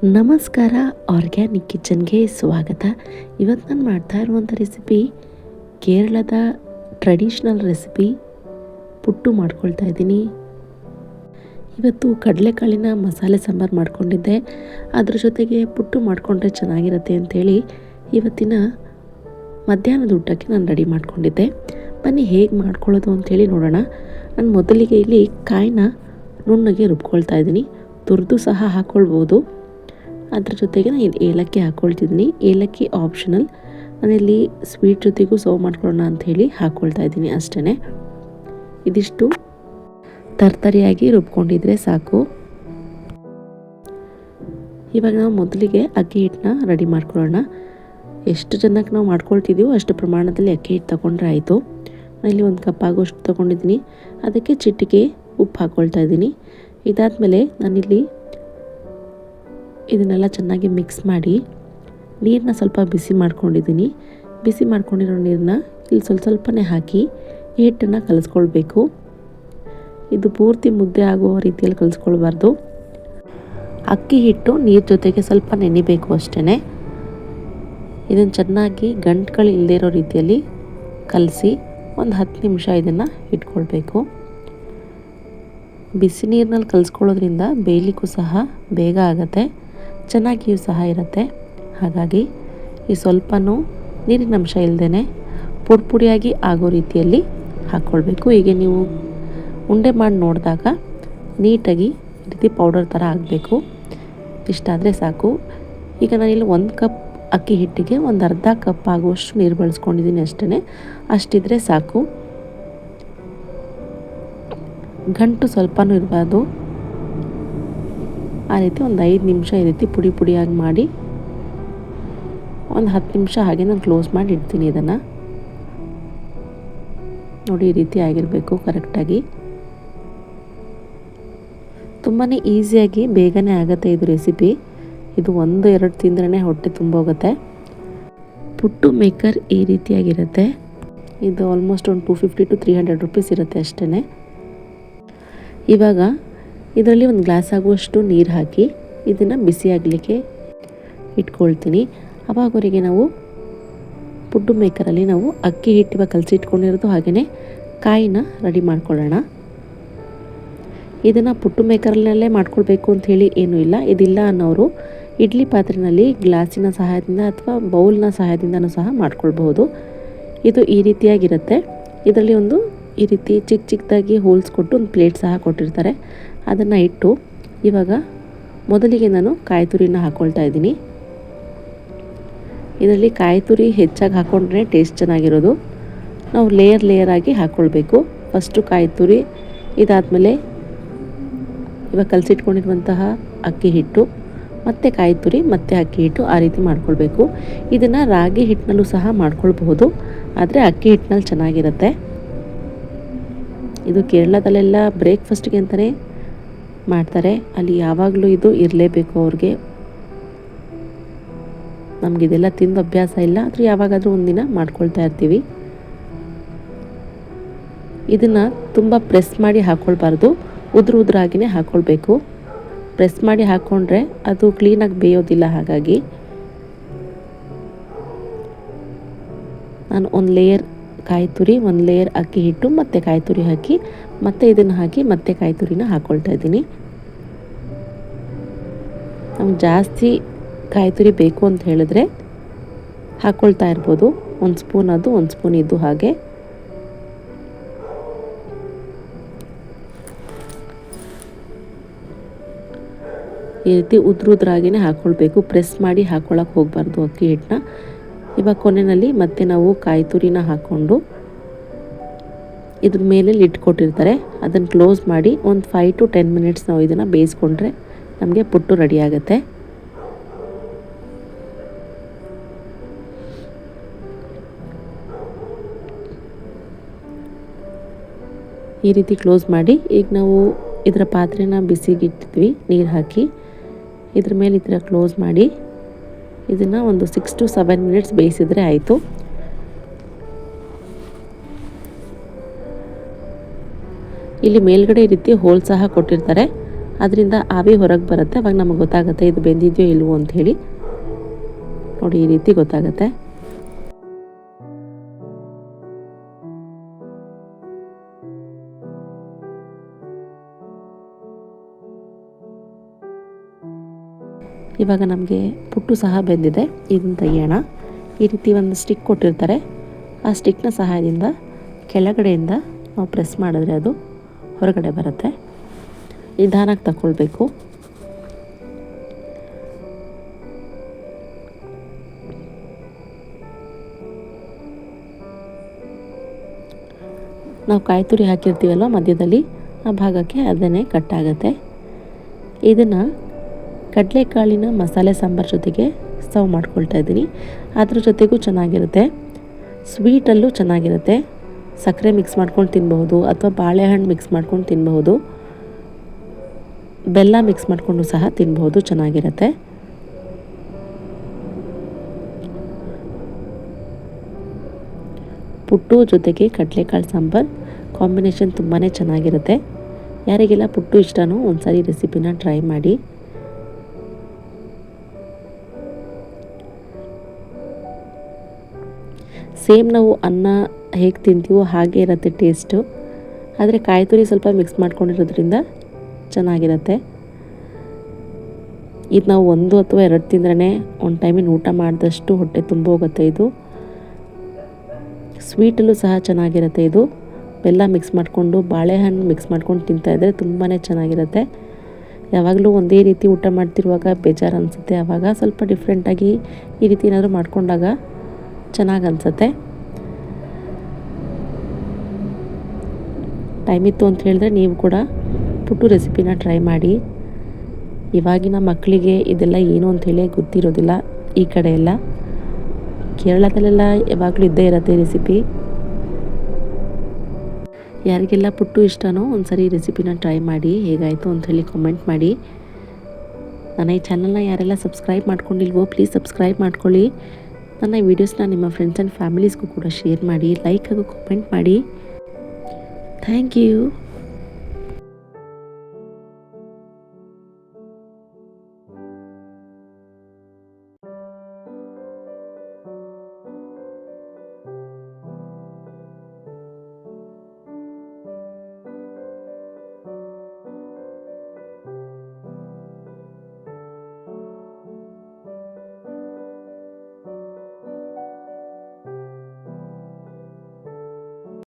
ನಮಸ್ಕಾರ, ಆರ್ಗ್ಯಾನಿಕ್ ಕಿಚನ್ಗೆ ಸ್ವಾಗತ. ಇವತ್ತು ನಾನು ಮಾಡ್ತಾ ಇರುವಂಥ ರೆಸಿಪಿ ಕೇರಳದ ಟ್ರೆಡಿಷ್ನಲ್ ರೆಸಿಪಿ ಪುಟ್ಟು ಮಾಡ್ಕೊಳ್ತಾ ಇದ್ದೀನಿ. ಇವತ್ತು ಕಡಲೆಕಾಳಿನ ಮಸಾಲೆ ಸಾಂಬಾರು ಮಾಡ್ಕೊಂಡಿದ್ದೆ. ಅದ್ರ ಜೊತೆಗೆ ಪುಟ್ಟು ಮಾಡಿಕೊಂಡ್ರೆ ಚೆನ್ನಾಗಿರುತ್ತೆ ಅಂಥೇಳಿ ಇವತ್ತಿನ ಮಧ್ಯಾಹ್ನದ ಊಟಕ್ಕೆ ನಾನು ರೆಡಿ ಮಾಡ್ಕೊಂಡಿದ್ದೆ. ಬನ್ನಿ ಹೇಗೆ ಮಾಡ್ಕೊಳ್ಳೋದು ಅಂಥೇಳಿ ನೋಡೋಣ. ನಾನು ಮೊದಲಿಗೆ ಇಲ್ಲಿ ಕಾಯಿನ ನುಣ್ಣಗೆ ರುಬ್ಕೊಳ್ತಾ ಇದ್ದೀನಿ. ತುರಿದು ಸಹ ಹಾಕ್ಕೊಳ್ಬೋದು. ಅದ್ರ ಜೊತೆಗೆ ನಾನು ಏಲಕ್ಕಿ ಹಾಕ್ಕೊಳ್ತಿದ್ದೀನಿ. ಏಲಕ್ಕಿ ಆಪ್ಷನಲ್. ನಾನಿಲ್ಲಿ ಸ್ವೀಟ್ ಜೊತೆಗೂ ಸರ್ವ್ ಮಾಡ್ಕೊಳ್ಳೋಣ ಅಂಥೇಳಿ ಹಾಕ್ಕೊಳ್ತಾ ಇದ್ದೀನಿ ಅಷ್ಟೇ. ಇದಿಷ್ಟು ತರ್ತರಿಯಾಗಿ ರುಬ್ಕೊಂಡಿದ್ರೆ ಸಾಕು. ಇವಾಗ ನಾವು ಮೊದಲಿಗೆ ಅಕ್ಕಿ ಹಿಟ್ಟನ್ನ ರೆಡಿ ಮಾಡ್ಕೊಳ್ಳೋಣ. ಎಷ್ಟು ಜನಕ್ಕೆ ನಾವು ಮಾಡ್ಕೊಳ್ತಿದ್ದೀವೋ ಅಷ್ಟು ಪ್ರಮಾಣದಲ್ಲಿ ಅಕ್ಕಿ ಹಿಟ್ಟು ತೊಗೊಂಡ್ರೆ ಆಯಿತು. ನಾನಿಲ್ಲಿ 1 ಕಪ್ ಆಗೋಷ್ಟು ತೊಗೊಂಡಿದ್ದೀನಿ. ಅದಕ್ಕೆ ಚಿಟಿಕೆ ಉಪ್ಪು ಹಾಕ್ಕೊಳ್ತಾ ಇದ್ದೀನಿ. ಇದಾದಮೇಲೆ ನಾನಿಲ್ಲಿ ಇದನ್ನೆಲ್ಲ ಚೆನ್ನಾಗಿ ಮಿಕ್ಸ್ ಮಾಡಿ ನೀರನ್ನ ಸ್ವಲ್ಪ ಬಿಸಿ ಮಾಡ್ಕೊಂಡಿದ್ದೀನಿ. ಬಿಸಿ ಮಾಡ್ಕೊಂಡಿರೋ ನೀರನ್ನ ಇಲ್ಲಿ ಸ್ವಲ್ಪನೇ ಹಾಕಿ ಹಿಟ್ಟನ್ನು ಕಲಿಸ್ಕೊಳ್ಬೇಕು. ಇದು ಪೂರ್ತಿ ಮುದ್ದೆ ಆಗೋ ರೀತಿಯಲ್ಲಿ ಕಲಿಸ್ಕೊಳ್ಬಾರ್ದು. ಅಕ್ಕಿ ಹಿಟ್ಟು ನೀರು ಜೊತೆಗೆ ಸ್ವಲ್ಪ ನೆನಿಬೇಕು ಅಷ್ಟೇ. ಇದನ್ನು ಚೆನ್ನಾಗಿ ಗಂಟುಗಳು ಇಲ್ಲದೇ ಇರೋ ರೀತಿಯಲ್ಲಿ ಕಲಸಿ ಒಂದು 10 ನಿಮಿಷ ಇದನ್ನು ಇಟ್ಕೊಳ್ಬೇಕು. ಬಿಸಿ ನೀರಿನಲ್ಲಿ ಕಲಿಸ್ಕೊಳ್ಳೋದ್ರಿಂದ ಬೇಯಲಿಕ್ಕೂ ಸಹ ಬೇಗ ಆಗುತ್ತೆ, ಚೆನ್ನಾಗಿಯೂ ಸಹ ಇರುತ್ತೆ. ಹಾಗಾಗಿ ಈ ಸ್ವಲ್ಪನೂ ನೀರಿನ ಅಂಶ ಇಲ್ಲದೇ ಪುಡಿಯಾಗಿ ಆಗೋ ರೀತಿಯಲ್ಲಿ ಹಾಕ್ಕೊಳ್ಬೇಕು. ಹೀಗೆ ನೀವು ಉಂಡೆ ಮಾಡಿ ನೋಡಿದಾಗ ನೀಟಾಗಿ ಈ ರೀತಿ ಪೌಡರ್ ಥರ ಆಗಬೇಕು. ಇಷ್ಟಾದರೆ ಸಾಕು. ಈಗ ನಾನಿಲ್ಲಿ 1 ಕಪ್ ಅಕ್ಕಿ ಹಿಟ್ಟಿಗೆ ಒಂದು ಅರ್ಧ ಕಪ್ ಆಗುವಷ್ಟು ನೀರು ಬಳಸ್ಕೊಂಡಿದ್ದೀನಿ ಅಷ್ಟೇ. ಅಷ್ಟಿದ್ರೆ ಸಾಕು. ಗಂಟು ಸ್ವಲ್ಪನೂ ಇರಬಾರ್ದು. ಆ ರೀತಿ ಒಂದು 5 ನಿಮಿಷ ಈ ರೀತಿ ಪುಡಿಯಾಗಿ ಮಾಡಿ ಒಂದು 10 ನಿಮಿಷ ಹಾಗೆ ನಾನು ಕ್ಲೋಸ್ ಮಾಡಿ ಇಡ್ತೀನಿ. ಇದನ್ನು ನೋಡಿ, ಈ ರೀತಿ ಆಗಿರಬೇಕು ಕರೆಕ್ಟಾಗಿ. ತುಂಬಾ ಈಸಿಯಾಗಿ ಬೇಗನೆ ಆಗುತ್ತೆ ಇದು ರೆಸಿಪಿ. ಇದು 1-2 ತಿಂದ್ರೇ ಹೊಟ್ಟೆ ತುಂಬೋಗುತ್ತೆ. ಪುಟ್ಟು ಮೇಕರ್ ಈ ರೀತಿಯಾಗಿರುತ್ತೆ. ಇದು ಆಲ್ಮೋಸ್ಟ್ ಒಂದು 250 to 300 ರೂಪೀಸ್ ಇರುತ್ತೆ ಅಷ್ಟೇ. ಇವಾಗ ಇದರಲ್ಲಿ 1 ಗ್ಲಾಸ್ ಆಗುವಷ್ಟು ನೀರು ಹಾಕಿ ಇದನ್ನು ಬಿಸಿ ಆಗಲಿಕ್ಕೆ ಇಟ್ಕೊಳ್ತೀನಿ. ಅವಾಗವರೆಗೆ ನಾವು ಪುಟ್ಟು ಮೇಕರಲ್ಲಿ ನಾವು ಅಕ್ಕಿ ಹಿಟ್ಟು ಕಲಸಿಟ್ಕೊಂಡಿರೋದು ಹಾಗೆಯೇ ಕಾಯಿನ ರೆಡಿ ಮಾಡ್ಕೊಳ್ಳೋಣ. ಇದನ್ನು ಪುಟ್ಟು ಮೇಕರ್ನಲ್ಲೇ ಮಾಡ್ಕೊಳ್ಬೇಕು ಅಂಥೇಳಿ ಏನೂ ಇಲ್ಲ. ಇದಿಲ್ಲ ಅನ್ನೋರು ಇಡ್ಲಿ ಪಾತ್ರೆಯಲ್ಲಿ ಗ್ಲಾಸಿನ ಸಹಾಯದಿಂದ ಅಥವಾ ಬೌಲ್ನ ಸಹಾಯದಿಂದನೂ ಸಹ ಮಾಡ್ಕೊಳ್ಬಹುದು. ಇದು ಈ ರೀತಿಯಾಗಿರುತ್ತೆ. ಇದರಲ್ಲಿ ಈ ರೀತಿ ಚಿಕ್ಕದಾಗಿ ಹೋಲ್ಸ್ ಕೊಟ್ಟು ಒಂದು ಪ್ಲೇಟ್ ಸಹ ಕೊಟ್ಟಿರ್ತಾರೆ. ಅದನ್ನು ಇಟ್ಟು ಇವಾಗ ಮೊದಲಿಗೆ ನಾನು ಕಾಯಿ ತುರಿನ ಹಾಕ್ಕೊಳ್ತಾ ಇದ್ದೀನಿ. ಇದರಲ್ಲಿ ಕಾಯಿ ತುರಿ ಹೆಚ್ಚಾಗಿ ಹಾಕ್ಕೊಂಡ್ರೆ ಟೇಸ್ಟ್ ಚೆನ್ನಾಗಿರೋದು. ನಾವು ಲೇಯರ್ ಆಗಿ ಹಾಕ್ಕೊಳ್ಬೇಕು. ಫಸ್ಟು ಕಾಯಿ ತುರಿ, ಇದಾದಮೇಲೆ ಇವಾಗ ಕಲಸಿಟ್ಕೊಂಡಿರುವಂತಹ ಅಕ್ಕಿ ಹಿಟ್ಟು, ಮತ್ತು ಕಾಯಿ ತುರಿ, ಮತ್ತು ಅಕ್ಕಿ ಹಿಟ್ಟು, ಆ ರೀತಿ ಮಾಡ್ಕೊಳ್ಬೇಕು. ಇದನ್ನು ರಾಗಿ ಹಿಟ್ಟಿನಲ್ಲೂ ಸಹ ಮಾಡ್ಕೊಳ್ಬಹುದು, ಆದರೆ ಅಕ್ಕಿ ಹಿಟ್ಟಿನಲ್ಲಿ ಚೆನ್ನಾಗಿರುತ್ತೆ. ಇದು ಕೇರಳದಲ್ಲೆಲ್ಲ ಬ್ರೇಕ್ಫಾಸ್ಟ್ಗೆ ಅಂತಲೇ ಮಾಡ್ತಾರೆ. ಅಲ್ಲಿ ಯಾವಾಗಲೂ ಇದು ಇರಲೇಬೇಕು ಅವ್ರಿಗೆ. ನಮಗಿದೆಲ್ಲ ತಿಂದು ಅಭ್ಯಾಸ ಇಲ್ಲ, ಆದರೂ ಯಾವಾಗಾದರೂ ಒಂದಿನ ಮಾಡ್ಕೊಳ್ತಾ ಇರ್ತೀವಿ. ಇದನ್ನು ತುಂಬ ಪ್ರೆಸ್ ಮಾಡಿ ಹಾಕ್ಕೊಳ್ಬಾರ್ದು, ಉದುರಾಗಿಯೇ ಹಾಕ್ಕೊಳ್ಬೇಕು. ಪ್ರೆಸ್ ಮಾಡಿ ಹಾಕ್ಕೊಂಡ್ರೆ ಅದು ಕ್ಲೀನಾಗಿ ಬೇಯೋದಿಲ್ಲ. ಹಾಗಾಗಿ ನಾನು 1 ಲೇಯರ್ ಕಾಯಿ ತುರಿ, 1 ಲೇಯರ್ ಅಕ್ಕಿ ಹಿಟ್ಟು, ಮತ್ತು ಕಾಯಿ ತುರಿ ಹಾಕಿ ಮತ್ತೆ ಇದನ್ನು ಹಾಕಿ ಮತ್ತೆ ಕಾಯಿ ತುರಿನ ಹಾಕ್ಕೊಳ್ತಾ ಇದ್ದೀನಿ. ನಮ್ಗೆ ಜಾಸ್ತಿ ಕಾಯಿ ತುರಿ ಬೇಕು ಅಂತ ಹೇಳಿದ್ರೆ ಹಾಕ್ಕೊಳ್ತಾ ಇರ್ಬೋದು. 1 ಸ್ಪೂನ್ ಅದು, 1 ಸ್ಪೂನ್ ಇದು. ಹಾಗೆ ಈ ರೀತಿ ಉದುರಾಗಿಯೇ ಹಾಕ್ಕೊಳ್ಬೇಕು. ಪ್ರೆಸ್ ಮಾಡಿ ಹಾಕ್ಕೊಳಕ್ಕೆ ಹೋಗಬಾರ್ದು ಅಕ್ಕಿ ಹಿಟ್ಟನ್ನ. ಇವಾಗ ಕೊನೆಯಲ್ಲಿ ಮತ್ತೆ ನಾವು ಕಾಯಿ ತುರಿನ ಹಾಕ್ಕೊಂಡು ಇದ್ರ ಮೇಲೆ ಲಿಡ್ ಕೊಟ್ಟಿರ್ತಾರೆ, ಅದನ್ನು ಕ್ಲೋಸ್ ಮಾಡಿ ಒಂದು 5 to 10 ಮಿನಿಟ್ಸ್ ನಾವು ಇದನ್ನು ಬೇಯಿಸ್ಕೊಂಡ್ರೆ ನಮಗೆ ಪುಟ್ಟು ರೆಡಿ ಆಗುತ್ತೆ. ಈ ರೀತಿ ಕ್ಲೋಸ್ ಮಾಡಿ ಈಗ ನಾವು ಇದರ ಪಾತ್ರೆನ ಬಿಸಿಗಿಟ್ಟಿದ್ವಿ ನೀರು ಹಾಕಿ, ಇದ್ರ ಮೇಲೆ ಈ ಥರ ಕ್ಲೋಸ್ ಮಾಡಿ ಇದನ್ನು ಒಂದು 6 to 7 ಮಿನಿಟ್ಸ್ ಬೇಯಿಸಿದ್ರೆ ಆಯಿತು. ಇಲ್ಲಿ ಮೇಲ್ಗಡೆ ಈ ರೀತಿ ಹೋಲ್ ಸಹ ಕೊಟ್ಟಿರ್ತಾರೆ, ಅದರಿಂದ ಆವಿ ಹೊರಗೆ ಬರುತ್ತೆ. ಅವಾಗ ನಮಗೆ ಗೊತ್ತಾಗುತ್ತೆ ಇದು ಬೆಂದಿದೆಯೋ ಇಲ್ವೋ ಅಂಥೇಳಿ. ನೋಡಿ ಈ ರೀತಿ ಗೊತ್ತಾಗುತ್ತೆ. ಇವಾಗ ನಮಗೆ ಪುಟ್ಟು ಸಹ ಬೆಂದಿದೆ. ಇದನ್ನು ತೆಗಿಯೋಣ. ಈ ರೀತಿ ಒಂದು ಸ್ಟಿಕ್ ಕೊಟ್ಟಿರ್ತಾರೆ. ಆ ಸ್ಟಿಕ್ನ ಸಹಾಯದಿಂದ ಕೆಳಗಡೆಯಿಂದ ನಾವು ಪ್ರೆಸ್ ಮಾಡಿದ್ರೆ ಅದು ಹೊರಗಡೆ ಬರುತ್ತೆ. ನಿಧಾನಕ್ಕೆ ತಗೊಳ್ಬೇಕು. ನಾವು ಕಾಯಿ ತುರಿ ಹಾಕಿರ್ತೀವಲ್ಲ ಮಧ್ಯದಲ್ಲಿ, ಆ ಭಾಗಕ್ಕೆ ಅದನ್ನೇ ಕಟ್ಟಾಗುತ್ತೆ. ಇದನ್ನು ಕಡಲೆಕಾಳಿನ ಮಸಾಲೆ ಸಾಂಬಾರು ಜೊತೆಗೆ ಸರ್ವ್ ಮಾಡ್ಕೊಳ್ತಾ ಇದ್ದೀನಿ. ಅದ್ರ ಜೊತೆಗೂ ಚೆನ್ನಾಗಿರುತ್ತೆ. ಸ್ವೀಟಲ್ಲೂ ಚೆನ್ನಾಗಿರುತ್ತೆ. ಸಕ್ಕರೆ ಮಿಕ್ಸ್ ಮಾಡ್ಕೊಂಡು ತಿನ್ನಬಹುದು ಅಥವಾ ಬಾಳೆಹಣ್ಣು ಮಿಕ್ಸ್ ಮಾಡ್ಕೊಂಡು ತಿನ್ನಬಹುದು. ಬೆಲ್ಲ ಮಿಕ್ಸ್ ಮಾಡಿಕೊಂಡು ಸಹ ತಿನ್ನಬಹುದು, ಚೆನ್ನಾಗಿರುತ್ತೆ. ಪುಟ್ಟು ಜೊತೆಗೆ ಕಡಲೆಕಾಳು ಸಾಂಬಾರು ಕಾಂಬಿನೇಷನ್ ತುಂಬಾ ಚೆನ್ನಾಗಿರುತ್ತೆ. ಯಾರಿಗೆಲ್ಲ ಪುಟ್ಟು ಇಷ್ಟನೋ ಒಂದ್ಸರಿ ರೆಸಿಪಿನ ಟ್ರೈ ಮಾಡಿ. ಸೇಮ್ ನಾವು ಅನ್ನ ಹೇಗೆ ತಿಂತೀವೋ ಹಾಗೆ ಇರುತ್ತೆ ಟೇಸ್ಟು. ಆದರೆ ಕಾಯಿ ತುರಿ ಸ್ವಲ್ಪ ಮಿಕ್ಸ್ ಮಾಡ್ಕೊಂಡಿರೋದ್ರಿಂದ ಚೆನ್ನಾಗಿರುತ್ತೆ. ಇದು ನಾವು 1 ಅಥವಾ 2 ತಿಂದ್ರೇ ಒಂದು ಟೈಮಿನ ಊಟ ಮಾಡಿದಷ್ಟು ಹೊಟ್ಟೆ ತುಂಬ ಹೋಗುತ್ತೆ. ಇದು ಸ್ವೀಟಲ್ಲೂ ಸಹ ಚೆನ್ನಾಗಿರುತ್ತೆ. ಇದು ಬೆಲ್ಲ ಮಿಕ್ಸ್ ಮಾಡಿಕೊಂಡು ಬಾಳೆಹಣ್ಣು ಮಿಕ್ಸ್ ಮಾಡ್ಕೊಂಡು ತಿಂತಾಯಿದ್ರೆ ತುಂಬಾ ಚೆನ್ನಾಗಿರುತ್ತೆ. ಯಾವಾಗಲೂ ಒಂದೇ ರೀತಿ ಊಟ ಮಾಡ್ತಿರುವಾಗ ಬೇಜಾರು ಅನಿಸುತ್ತೆ. ಆವಾಗ ಸ್ವಲ್ಪ ಡಿಫ್ರೆಂಟಾಗಿ ಈ ರೀತಿ ಏನಾದರೂ ಮಾಡ್ಕೊಂಡಾಗ ಚೆನ್ನಾಗಿ ಅನಿಸುತ್ತೆ. ಟೈಮ್ ಇತ್ತು ಅಂತ ಹೇಳಿದ್ರೆ ನೀವು ಕೂಡ ಪುಟ್ಟು ರೆಸಿಪಿನ ಟ್ರೈ ಮಾಡಿ. ಇವಾಗಿನ ಮಕ್ಕಳಿಗೆ ಇದೆಲ್ಲ ಏನು ಅಂಥೇಳಿ ಗೊತ್ತಿರೋದಿಲ್ಲ. ಈ ಕಡೆ ಎಲ್ಲ ಕೇರಳದಲ್ಲೆಲ್ಲ ಯಾವಾಗಲೂ ಇದ್ದೇ ಇರುತ್ತೆ ರೆಸಿಪಿ. ಯಾರಿಗೆಲ್ಲ ಪುಟ್ಟು ಇಷ್ಟನೋ ಒಂದ್ಸರಿ ರೆಸಿಪಿನ ಟ್ರೈ ಮಾಡಿ. ಹೇಗಾಯಿತು ಅಂಥೇಳಿ ಕಾಮೆಂಟ್ ಮಾಡಿ. ನನ್ನ ಈ ಚಾನಲ್ನ ಯಾರೆಲ್ಲ ಸಬ್ಸ್ಕ್ರೈಬ್ ಮಾಡ್ಕೊಂಡಿಲ್ವೋ ಪ್ಲೀಸ್ ಸಬ್ಸ್ಕ್ರೈಬ್ ಮಾಡ್ಕೊಳ್ಳಿ. ನನ್ನ ಈ ವಿಡಿಯೋಸ್ನ ನಿಮ್ಮ ಫ್ರೆಂಡ್ಸ್ ಆ್ಯಂಡ್ ಫ್ಯಾಮಿಲೀಸ್ಗೂ ಕೂಡ ಶೇರ್ ಮಾಡಿ, ಲೈಕ್ ಹಾಗೂ ಕಾಮೆಂಟ್ ಮಾಡಿ. Thank you.